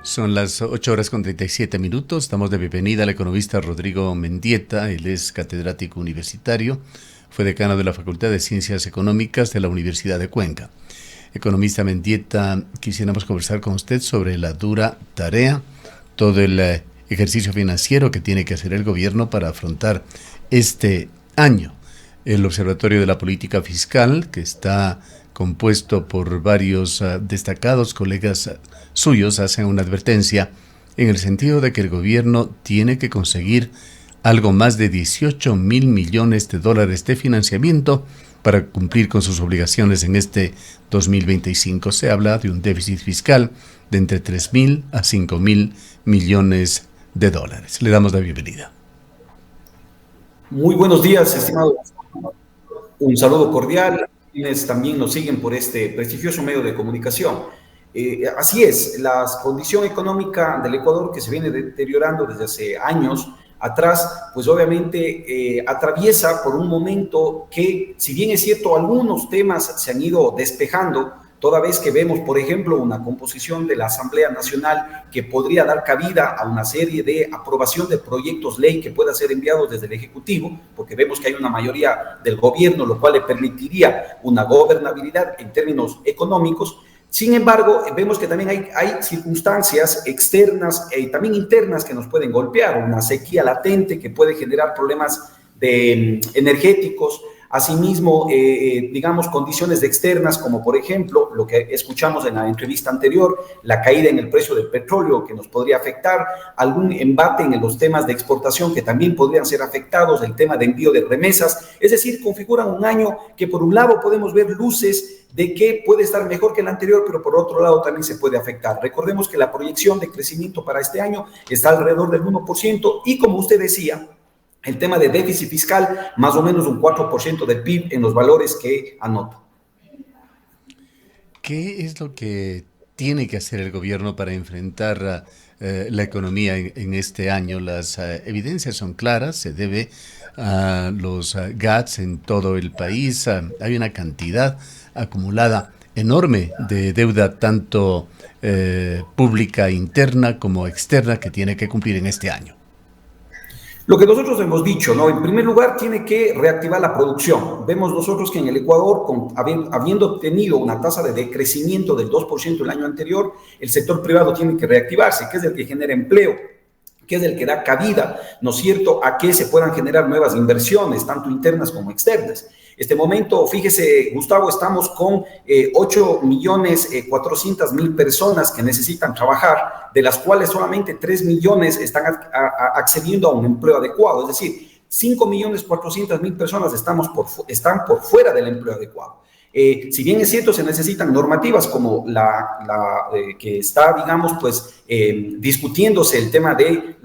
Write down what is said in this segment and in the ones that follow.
Son las 8:37. Damos de bienvenida al economista Rodrigo Mendieta. Él es catedrático universitario, fue decano de la Facultad de Ciencias Económicas de la Universidad de Cuenca. Economista Mendieta, quisiéramos conversar con usted sobre la dura tarea, todo el ejercicio financiero que tiene que hacer el gobierno para afrontar este año. El Observatorio de la Política Fiscal, que está compuesto por varios destacados colegas suyos, hacen una advertencia en el sentido de que el gobierno tiene que conseguir algo más de 18,000 millones de dólares de financiamiento para cumplir con sus obligaciones en este 2025. Se habla de un déficit fiscal de entre 3,000 a 5,000 millones de dólares. Le damos la bienvenida. Muy buenos días, estimado. Un saludo cordial a quienes también nos siguen por este prestigioso medio de comunicación. Así es, la condición económica del Ecuador, que se viene deteriorando desde hace años atrás, pues obviamente atraviesa por un momento que, si bien es cierto, algunos temas se han ido despejando, toda vez que vemos, por ejemplo, una composición de la Asamblea Nacional que podría dar cabida a una serie de aprobación de proyectos ley que pueda ser enviados desde el Ejecutivo, porque vemos que hay una mayoría del gobierno, lo cual le permitiría una gobernabilidad en términos económicos. Sin embargo, vemos que también hay circunstancias externas y también internas que nos pueden golpear, una sequía latente que puede generar problemas energéticos. Asimismo, digamos, condiciones externas, como por ejemplo, lo que escuchamos en la entrevista anterior, la caída en el precio del petróleo que nos podría afectar, algún embate en los temas de exportación que también podrían ser afectados, el tema de envío de remesas, es decir, configuran un año que por un lado podemos ver luces de que puede estar mejor que el anterior, pero por otro lado también se puede afectar. Recordemos que la proyección de crecimiento para este año está alrededor del 1% y, como usted decía, el tema de déficit fiscal, más o menos un 4% del PIB en los valores que anoto. ¿Qué es lo que tiene que hacer el gobierno para enfrentar la economía en este año? Las evidencias son claras, se debe a los GATS en todo el país. Hay una cantidad acumulada enorme de deuda, tanto pública interna como externa, que tiene que cumplir en este año. Lo que nosotros hemos dicho, ¿no? En primer lugar, tiene que reactivar la producción. Vemos nosotros que en el Ecuador, habiendo tenido una tasa de decrecimiento del 2% el año anterior, el sector privado tiene que reactivarse, que es el que genera empleo, que es el que da cabida, ¿no es cierto?, a que se puedan generar nuevas inversiones, tanto internas como externas. Este momento, fíjese, Gustavo, estamos con 8,400,000 personas que necesitan trabajar, de las cuales solamente 3 millones están accediendo a un empleo adecuado, es decir, 5,400,000 personas están por fuera del empleo adecuado. Si bien es cierto, se necesitan normativas como la que está, digamos, pues discutiéndose el tema de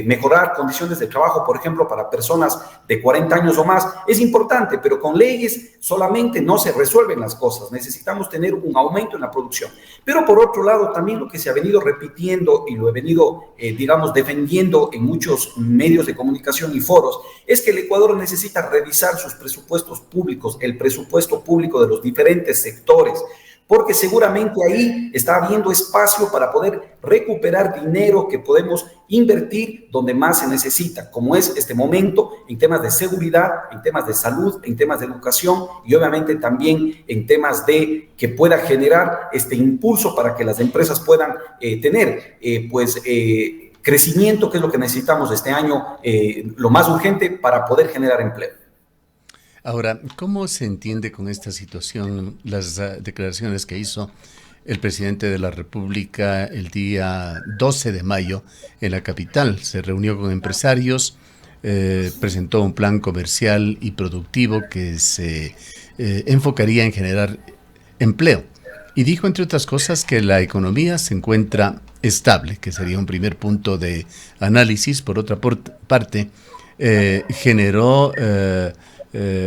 mejorar condiciones de trabajo, por ejemplo, para personas de 40 años o más, es importante, pero con leyes solamente no se resuelven las cosas. Necesitamos tener un aumento en la producción. Pero por otro lado, también lo que se ha venido repitiendo y lo he venido, digamos, defendiendo en muchos medios de comunicación y foros, es que el Ecuador necesita revisar sus presupuestos públicos, el presupuesto público de los diferentes sectores, porque seguramente ahí está habiendo espacio para poder recuperar dinero que podemos invertir donde más se necesita, como es este momento en temas de seguridad, en temas de salud, en temas de educación y obviamente también en temas de que pueda generar este impulso para que las empresas puedan tener crecimiento, que es lo que necesitamos este año, lo más urgente para poder generar empleo. Ahora, ¿cómo se entiende con esta situación las declaraciones que hizo el presidente de la República el día 12 de mayo en la capital? Se reunió con empresarios, presentó un plan comercial y productivo que se enfocaría en generar empleo. Y dijo, entre otras cosas, que la economía se encuentra estable, que sería un primer punto de análisis. Por otra parte, generó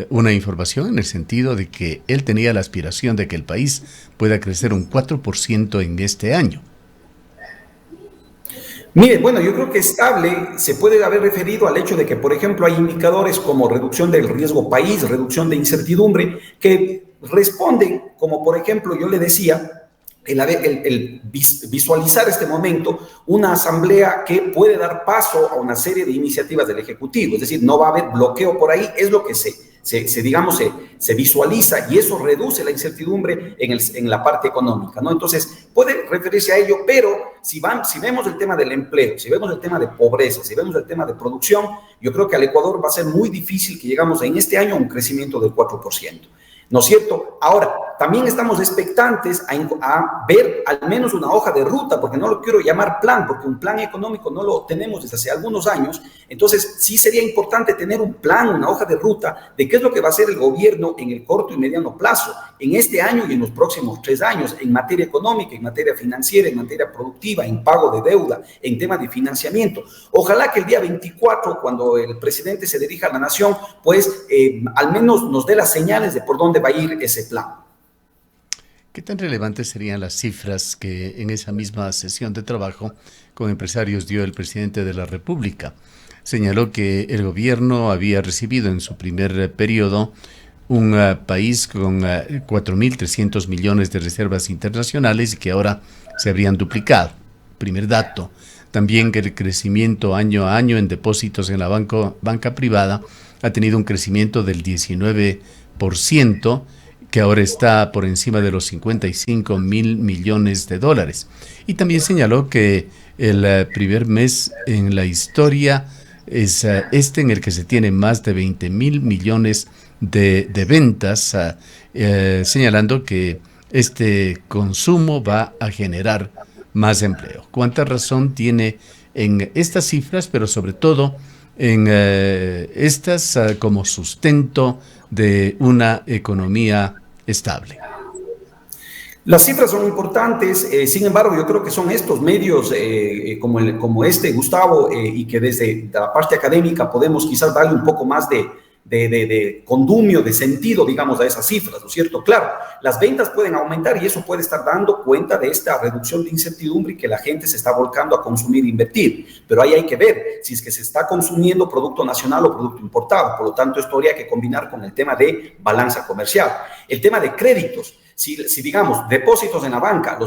una información en el sentido de que él tenía la aspiración de que el país pueda crecer un 4% en este año. Mire, bueno, yo creo que estable se puede haber referido al hecho de que, por ejemplo, hay indicadores como reducción del riesgo país, reducción de incertidumbre, que responden, como por ejemplo, yo le decía, el visualizar este momento una asamblea que puede dar paso a una serie de iniciativas del Ejecutivo, es decir, no va a haber bloqueo por ahí, es lo que se visualiza, y eso reduce la incertidumbre en la parte económica, ¿no? Entonces, puede referirse a ello, pero si vemos el tema del empleo, si vemos el tema de pobreza, si vemos el tema de producción, yo creo que al Ecuador va a ser muy difícil que llegamos en este año a un crecimiento del 4%. ¿No es cierto? Ahora, también estamos expectantes a ver al menos una hoja de ruta, porque no lo quiero llamar plan, porque un plan económico no lo tenemos desde hace algunos años. Entonces, sí sería importante tener un plan, una hoja de ruta de qué es lo que va a hacer el gobierno en el corto y mediano plazo, en este año y en los próximos 3 años, en materia económica, en materia financiera, en materia productiva, en pago de deuda, en tema de financiamiento. Ojalá que el día 24, cuando el presidente se dirija a la nación, pues al menos nos dé las señales de por dónde va a ir ese plan. ¿Qué tan relevantes serían las cifras que en esa misma sesión de trabajo con empresarios dio el presidente de la República? Señaló que el gobierno había recibido en su primer periodo un país con 4.300 millones de reservas internacionales y que ahora se habrían duplicado. Primer dato. También que el crecimiento año a año en depósitos en la banca privada ha tenido un crecimiento del 19%, que ahora está por encima de los 55.000 millones de dólares. Y también señaló que el primer mes en la historia es este en el que se tiene más de 20.000 millones de ventas, señalando que este consumo va a generar más empleo. ¿Cuánta razón tiene en estas cifras, pero sobre todo en estas como sustento de una economía estable? Las cifras son importantes, sin embargo, yo creo que son estos medios como este, Gustavo, y que desde la parte académica podemos quizás darle un poco más de condumio, de sentido, digamos, a esas cifras, ¿no es cierto? Claro, las ventas pueden aumentar y eso puede estar dando cuenta de esta reducción de incertidumbre y que la gente se está volcando a consumir e invertir, pero ahí hay que ver si es que se está consumiendo producto nacional o producto importado. Por lo tanto, esto habría que combinar con el tema de balanza comercial. El tema de créditos, si digamos depósitos en la banca,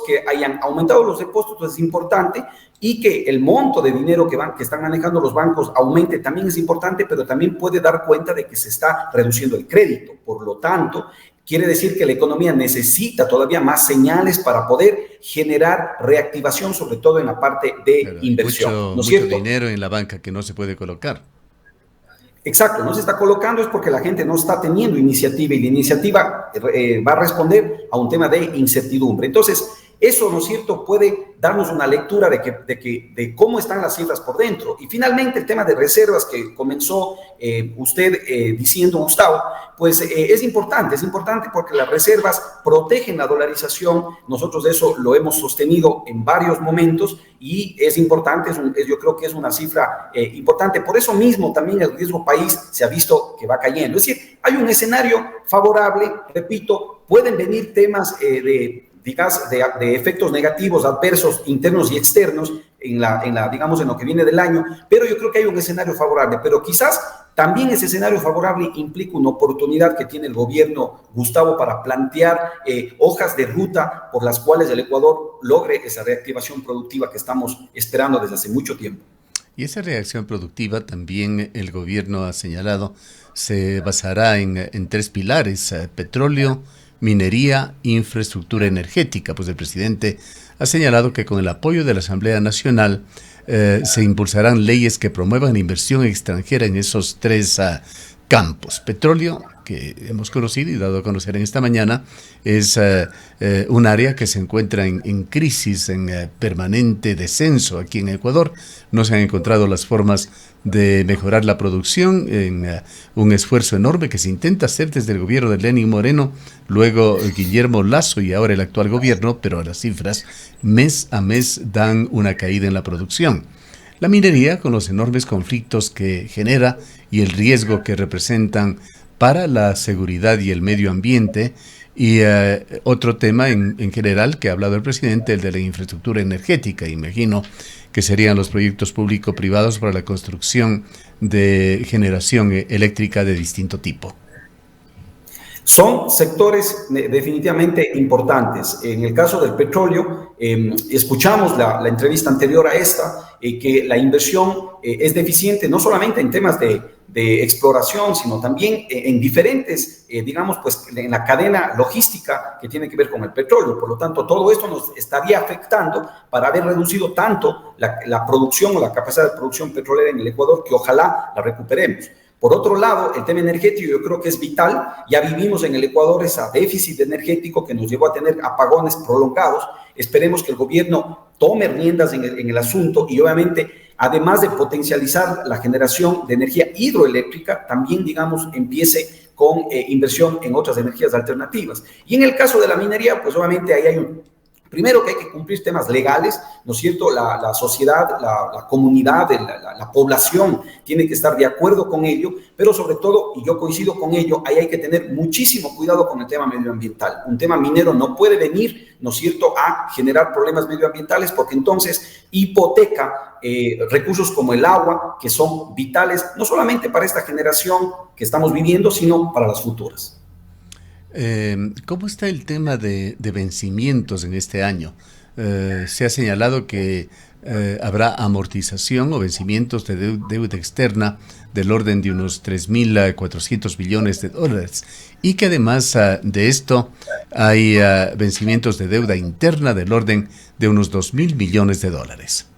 que hayan aumentado los depósitos es importante, y que el monto de dinero que están manejando los bancos aumente también es importante, pero también puede dar cuenta de que se está reduciendo el crédito. Por lo tanto, quiere decir que la economía necesita todavía más señales para poder generar reactivación, sobre todo en la parte de inversión. ¿No es cierto? Mucho dinero en la banca que no se puede colocar. Exacto, no se está colocando es porque la gente no está teniendo iniciativa, y la iniciativa va a responder a un tema de incertidumbre. Entonces, eso, ¿no es cierto?, puede darnos una lectura de cómo están las cifras por dentro. Y finalmente, el tema de reservas que comenzó usted diciendo, Gustavo, pues es importante porque las reservas protegen la dolarización. Nosotros eso lo hemos sostenido en varios momentos y es importante, yo creo que es una cifra importante. Por eso mismo también el riesgo país se ha visto que va cayendo. Es decir, hay un escenario favorable, repito, pueden venir temas de efectos negativos, adversos, internos y externos digamos, en lo que viene del año, pero yo creo que hay un escenario favorable, pero quizás también ese escenario favorable implica una oportunidad que tiene el gobierno, Gustavo, para plantear hojas de ruta por las cuales el Ecuador logre esa reactivación productiva que estamos esperando desde hace mucho tiempo. Y esa reacción productiva también el gobierno ha señalado se basará en 3 pilares: petróleo, minería, infraestructura energética. Pues el presidente ha señalado que con el apoyo de la Asamblea Nacional se impulsarán leyes que promuevan la inversión extranjera en esos 3 campos. Petróleo, que hemos conocido y dado a conocer en esta mañana, es un área que se encuentra en crisis, en permanente descenso aquí en Ecuador. No se han encontrado las formas de mejorar la producción, en un esfuerzo enorme que se intenta hacer desde el gobierno de Lenín Moreno, luego Guillermo Lasso y ahora el actual gobierno, pero las cifras mes a mes dan una caída en la producción. La minería, con los enormes conflictos que genera y el riesgo que representan para la seguridad y el medio ambiente, y otro tema en general que ha hablado el presidente, el de la infraestructura energética. Imagino que serían los proyectos público-privados para la construcción de generación eléctrica de distinto tipo. Son sectores definitivamente importantes. En el caso del petróleo, escuchamos la entrevista anterior a esta, que la inversión es deficiente no solamente en temas de exploración, sino también en diferentes, digamos, pues en la cadena logística que tiene que ver con el petróleo. Por lo tanto, todo esto nos estaría afectando para haber reducido tanto la producción o la capacidad de producción petrolera en el Ecuador, que ojalá la recuperemos. Por otro lado, el tema energético yo creo que es vital. Ya vivimos en el Ecuador ese déficit energético que nos llevó a tener apagones prolongados. Esperemos que el gobierno tome riendas en el asunto y obviamente, además de potencializar la generación de energía hidroeléctrica, también, digamos, empiece con inversión en otras energías alternativas. Y en el caso de la minería, pues obviamente ahí hay primero que hay que cumplir temas legales, ¿no es cierto? La sociedad, la comunidad, la población tiene que estar de acuerdo con ello, pero sobre todo, y yo coincido con ello, ahí hay que tener muchísimo cuidado con el tema medioambiental. Un tema minero no puede venir, ¿no es cierto?, a generar problemas medioambientales, porque entonces hipoteca recursos como el agua, que son vitales no solamente para esta generación que estamos viviendo, sino para las futuras. ¿Cómo está el tema de vencimientos en este año? Se ha señalado que habrá amortización o vencimientos de deuda externa del orden de unos 3.400 billones de dólares y que además de esto hay vencimientos de deuda interna del orden de unos 2.000 millones de dólares.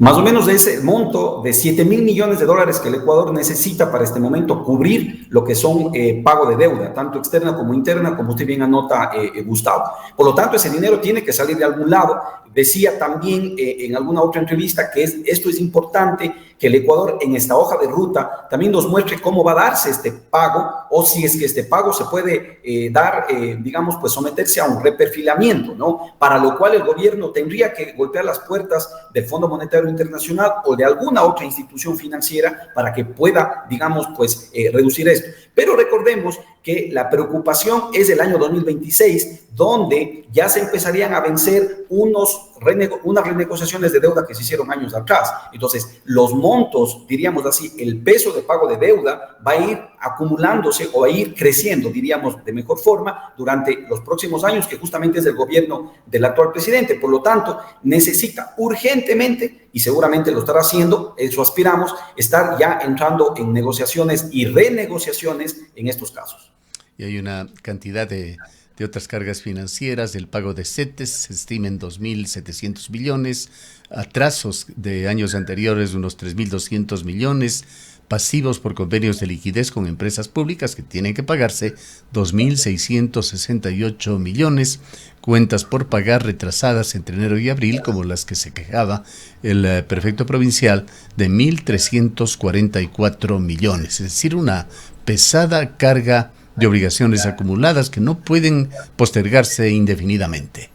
Más o menos de ese monto de 7.000 millones de dólares que el Ecuador necesita para este momento cubrir lo que son pago de deuda, tanto externa como interna, como usted bien anota, Gustavo. Por lo tanto, ese dinero tiene que salir de algún lado. Decía también en alguna otra entrevista que esto es importante, que el Ecuador en esta hoja de ruta también nos muestre cómo va a darse este pago, o si es que este pago se puede dar, digamos, pues someterse a un reperfilamiento, ¿no? Para lo cual el gobierno tendría que golpear las puertas del Fondo Monetario Internacional o de alguna otra institución financiera para que pueda, digamos, pues reducir esto. Pero recordemos que la preocupación es el año 2026, donde ya se empezarían a vencer unas renegociaciones de deuda que se hicieron años atrás. Entonces, los montos, diríamos así, el peso de pago de deuda va a ir acumulándose o a ir creciendo, diríamos de mejor forma, durante los próximos años, que justamente es el gobierno del actual presidente. Por lo tanto, necesita urgentemente, y seguramente lo estará haciendo, eso aspiramos, estar ya entrando en negociaciones y renegociaciones en estos casos. Y hay una cantidad de otras cargas financieras, del pago de CETES, se estima en 2.700 billones, atrasos de años anteriores de unos 3.200 millones, pasivos por convenios de liquidez con empresas públicas que tienen que pagarse 2.668 millones, cuentas por pagar retrasadas entre enero y abril, como las que se quejaba el prefecto provincial, de 1.344 millones, es decir, una pesada carga de obligaciones acumuladas que no pueden postergarse indefinidamente.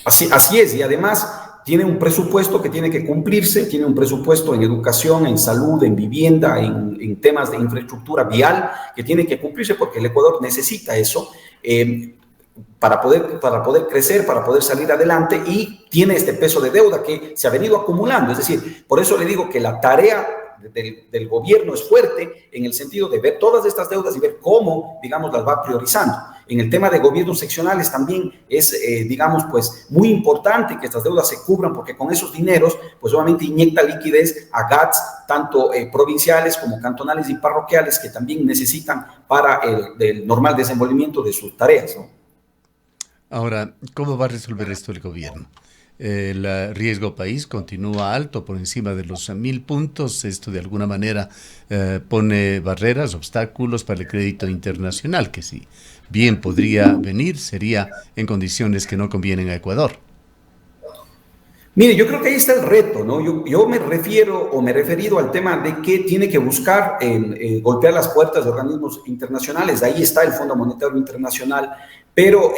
Así es, y además tiene un presupuesto que tiene que cumplirse, tiene un presupuesto en educación, en salud, en vivienda, en temas de infraestructura vial, que tiene que cumplirse porque el Ecuador necesita eso para poder crecer, para poder salir adelante, y tiene este peso de deuda que se ha venido acumulando. Es decir, por eso le digo que la tarea del gobierno es fuerte en el sentido de ver todas estas deudas y ver cómo, digamos, las va priorizando. En el tema de gobiernos seccionales también es, digamos, pues muy importante que estas deudas se cubran, porque con esos dineros, pues obviamente inyecta liquidez a GATS, tanto provinciales como cantonales y parroquiales, que también necesitan para el normal desenvolvimiento de sus tareas, ¿no? Ahora, ¿cómo va a resolver esto el gobierno? El riesgo país continúa alto, por encima de los 1.000 puntos. Esto de alguna manera pone barreras, obstáculos para el crédito internacional, que si bien podría venir, sería en condiciones que no convienen a Ecuador. Mire, yo creo que ahí está el reto, ¿no? Yo me refiero o me he referido al tema de que tiene que buscar golpear las puertas de organismos internacionales. Ahí está el Fondo Monetario Internacional, pero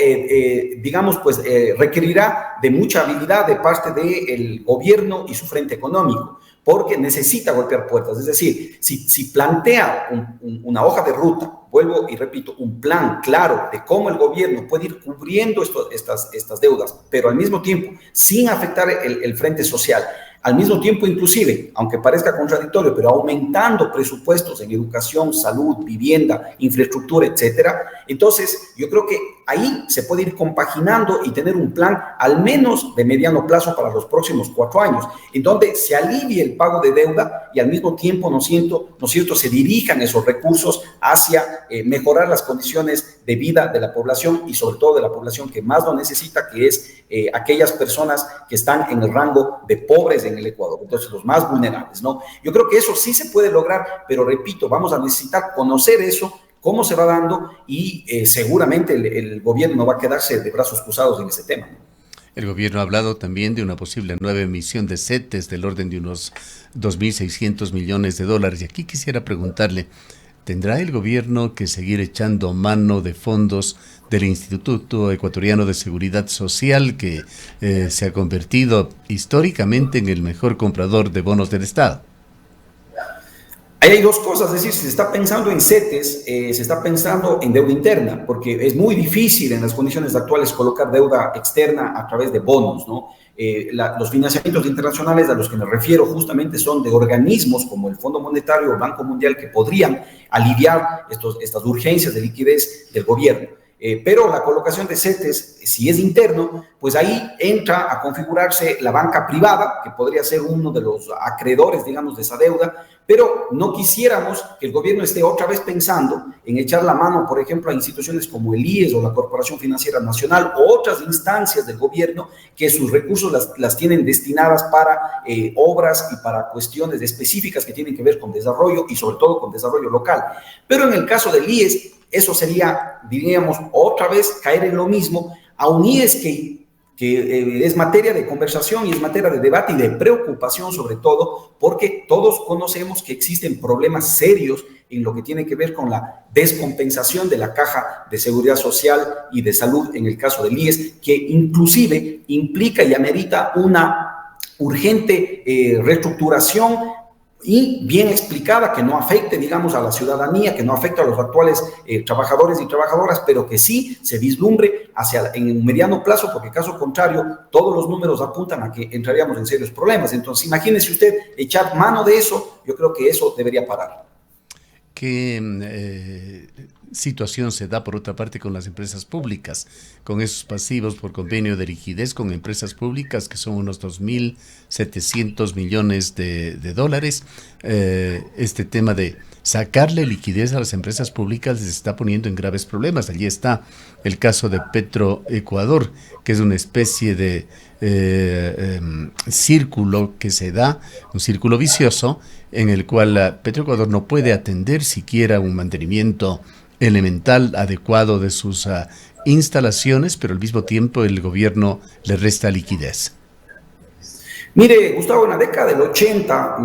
digamos, pues requerirá de mucha habilidad de parte del gobierno y su frente económico, porque necesita golpear puertas. Es decir, si plantea una hoja de ruta, vuelvo y repito, un plan claro de cómo el gobierno puede ir cubriendo estas deudas, pero al mismo tiempo sin afectar el frente social, al mismo tiempo inclusive, aunque parezca contradictorio, pero aumentando presupuestos en educación, salud, vivienda, infraestructura, etcétera. Entonces, yo creo que ahí se puede ir compaginando y tener un plan al menos de mediano plazo para los próximos 4 años, en donde se alivie el pago de deuda y al mismo tiempo, ¿no es cierto?, se dirijan esos recursos hacia mejorar las condiciones de vida de la población y sobre todo de la población que más lo necesita, que es aquellas personas que están en el rango de pobres en el Ecuador, entonces los más vulnerables, ¿no? Yo creo que eso sí se puede lograr, pero repito, vamos a necesitar conocer eso, cómo se va dando y seguramente el gobierno no va a quedarse de brazos cruzados en ese tema, ¿no? El gobierno ha hablado también de una posible nueva emisión de CETES del orden de unos 2.600 millones de dólares. Y aquí quisiera preguntarle, ¿tendrá el gobierno que seguir echando mano de fondos del Instituto Ecuatoriano de Seguridad Social, que se ha convertido históricamente en el mejor comprador de bonos del Estado? Ahí hay dos cosas, es decir, si se está pensando en CETES, se está pensando en deuda interna, porque es muy difícil en las condiciones actuales colocar deuda externa a través de bonos, ¿no? Los financiamientos internacionales a los que me refiero justamente son de organismos como el Fondo Monetario o el Banco Mundial que podrían aliviar estas urgencias de liquidez del gobierno. Pero la colocación de CETES, si es interno, pues ahí entra a configurarse la banca privada, que podría ser uno de los acreedores, digamos, de esa deuda, pero no quisiéramos que el gobierno esté otra vez pensando en echar la mano, por ejemplo, a instituciones como el IES o la Corporación Financiera Nacional o otras instancias del gobierno que sus recursos las tienen destinadas para obras y para cuestiones específicas que tienen que ver con desarrollo y sobre todo con desarrollo local. Pero en el caso del IES, eso sería, diríamos, otra vez caer en lo mismo, a un IES que es materia de conversación y es materia de debate y de preocupación sobre todo, porque todos conocemos que existen problemas serios en lo que tiene que ver con la descompensación de la caja de seguridad social y de salud en el caso del IES, que inclusive implica y amerita una urgente reestructuración y bien explicada, que no afecte, digamos, a la ciudadanía, que no afecte a los actuales trabajadores y trabajadoras, pero que sí se vislumbre en un mediano plazo, porque caso contrario, todos los números apuntan a que entraríamos en serios problemas. Entonces, imagínese usted echar mano de eso, yo creo que eso debería parar. ¿Qué situación se da, por otra parte, con las empresas públicas, con esos pasivos por convenio de liquidez con empresas públicas, que son unos 2.700 millones de dólares? Este tema de sacarle liquidez a las empresas públicas les está poniendo en graves problemas. Allí está el caso de Petroecuador, que es una especie de círculo que se da, un círculo vicioso, en el cual Petroecuador no puede atender siquiera un mantenimiento elemental adecuado de sus instalaciones, pero al mismo tiempo el gobierno le resta liquidez. Mire, Gustavo, en la década del 80,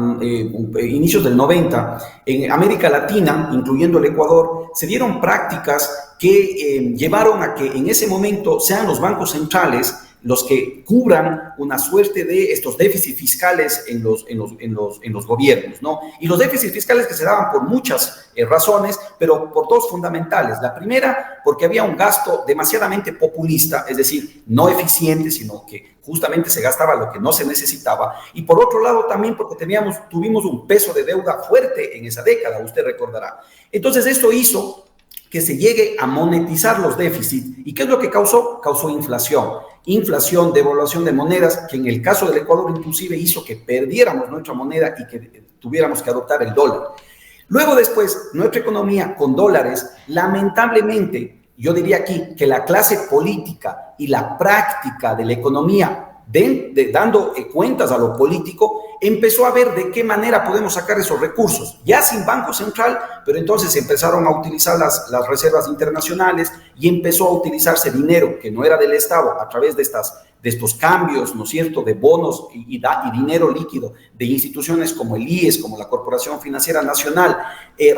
inicios del 90, en América Latina, incluyendo el Ecuador, se dieron prácticas que llevaron a que en ese momento sean los bancos centrales los que cubran una suerte de estos déficits fiscales en los gobiernos, ¿no? Y los déficits fiscales que se daban por muchas razones, pero por dos fundamentales. La primera, porque había un gasto demasiadamente populista, es decir, no eficiente, sino que justamente se gastaba lo que no se necesitaba. Y por otro lado también porque tuvimos un peso de deuda fuerte en esa década, usted recordará. Entonces esto hizo que se llegue a monetizar los déficits. ¿Y qué es lo que causó? Causó inflación, devaluación de monedas, que en el caso del Ecuador inclusive hizo que perdiéramos nuestra moneda y que tuviéramos que adoptar el dólar. Luego después, nuestra economía con dólares, lamentablemente, yo diría aquí que la clase política y la práctica de la economía dando cuentas a lo político, empezó a ver de qué manera podemos sacar esos recursos, ya sin Banco Central, pero entonces empezaron a utilizar las reservas internacionales y empezó a utilizarse dinero que no era del Estado a través de estos cambios, ¿no es cierto?, de bonos y dinero líquido de instituciones como el IES, como la Corporación Financiera Nacional,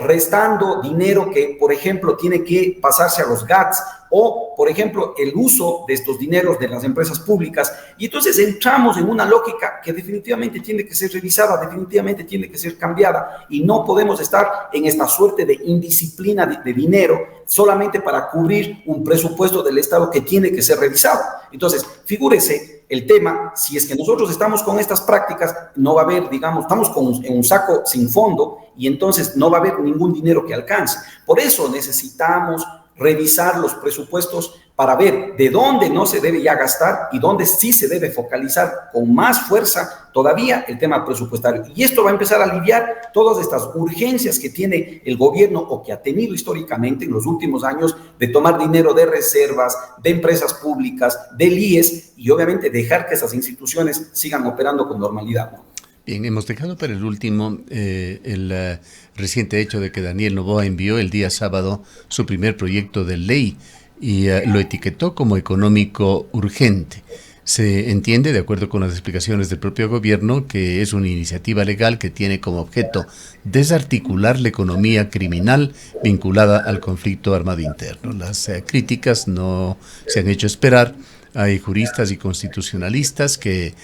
restando dinero que, por ejemplo, tiene que pasarse a los GATS, o, por ejemplo, el uso de estos dineros de las empresas públicas. Y entonces entramos en una lógica que definitivamente tiene que ser revisada, definitivamente tiene que ser cambiada, y no podemos estar en esta suerte de indisciplina de dinero, solamente para cubrir un presupuesto del Estado que tiene que ser revisado. Entonces, figúrese el tema, si es que nosotros estamos con estas prácticas, no va a haber, digamos, estamos en un saco sin fondo y entonces no va a haber ningún dinero que alcance. Por eso necesitamos revisar los presupuestos para ver de dónde no se debe ya gastar y dónde sí se debe focalizar con más fuerza todavía el tema presupuestario. Y esto va a empezar a aliviar todas estas urgencias que tiene el gobierno o que ha tenido históricamente en los últimos años de tomar dinero de reservas, de empresas públicas, del IES y obviamente dejar que esas instituciones sigan operando con normalidad, ¿no? Bien, hemos dejado para el último el reciente hecho de que Daniel Noboa envió el día sábado su primer proyecto de ley y lo etiquetó como económico urgente. Se entiende, de acuerdo con las explicaciones del propio gobierno, que es una iniciativa legal que tiene como objeto desarticular la economía criminal vinculada al conflicto armado interno. Las críticas no se han hecho esperar. Hay juristas y constitucionalistas que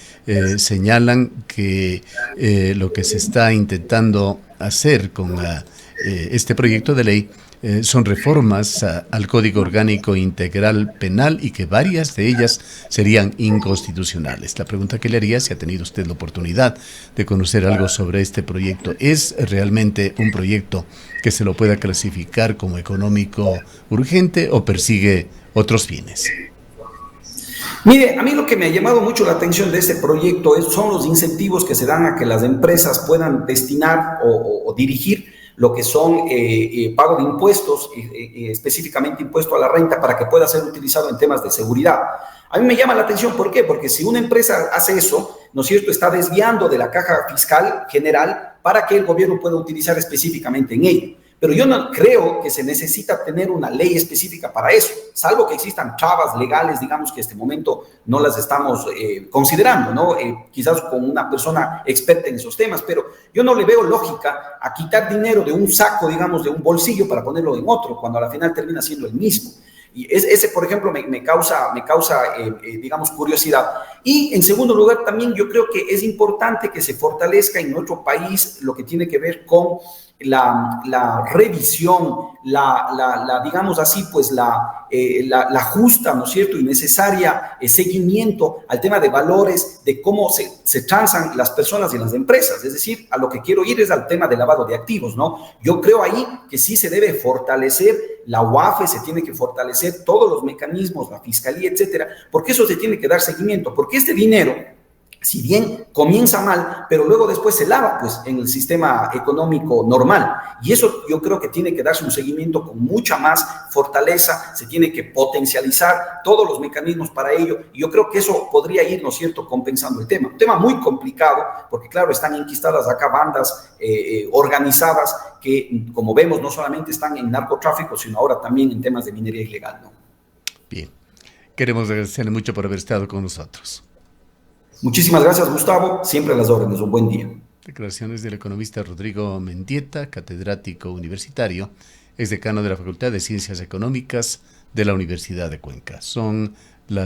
señalan que lo que se está intentando hacer con este proyecto de ley son reformas al Código Orgánico Integral Penal y que varias de ellas serían inconstitucionales. La pregunta que le haría, si ha tenido usted la oportunidad de conocer algo sobre este proyecto, ¿es realmente un proyecto que se lo pueda clasificar como económico urgente o persigue otros fines? Mire, a mí lo que me ha llamado mucho la atención de este proyecto son los incentivos que se dan a que las empresas puedan destinar o dirigir lo que son pago de impuestos, específicamente impuesto a la renta, para que pueda ser utilizado en temas de seguridad. A mí me llama la atención, ¿por qué? Porque si una empresa hace eso, ¿no es cierto?, está desviando de la caja fiscal general para que el gobierno pueda utilizar específicamente en ello. Pero yo no creo que se necesita tener una ley específica para eso, salvo que existan trabas legales, digamos, que en este momento no las estamos considerando, ¿no? Quizás con una persona experta en esos temas, pero yo no le veo lógica a quitar dinero de un saco, digamos, de un bolsillo para ponerlo en otro, cuando a la final termina siendo el mismo. Y ese, por ejemplo, me causa digamos, curiosidad. Y en segundo lugar, también yo creo que es importante que se fortalezca en nuestro país lo que tiene que ver con la revisión, digamos así, pues la justa, ¿no es cierto?, y necesaria seguimiento al tema de valores, de cómo se transan las personas y las empresas. Es decir, a lo que quiero ir es al tema de lavado de activos, ¿no? Yo creo ahí que sí se debe fortalecer la UAFE, se tiene que fortalecer todos los mecanismos, la fiscalía, etcétera, porque eso se tiene que dar seguimiento, porque este dinero, si bien comienza mal, pero luego después se lava pues en el sistema económico normal, y eso yo creo que tiene que darse un seguimiento con mucha más fortaleza, se tiene que potencializar todos los mecanismos para ello, y yo creo que eso podría ir, ¿no es cierto?, compensando el tema. Un tema muy complicado, porque claro, están enquistadas acá bandas organizadas que, como vemos, no solamente están en narcotráfico, sino ahora también en temas de minería ilegal, ¿no? Bien, queremos agradecerle mucho por haber estado con nosotros. Muchísimas gracias, Gustavo. Siempre a las órdenes. Un buen día. Declaraciones del economista Rodrigo Mendieta, catedrático universitario, exdecano de la Facultad de Ciencias Económicas de la Universidad de Cuenca. Son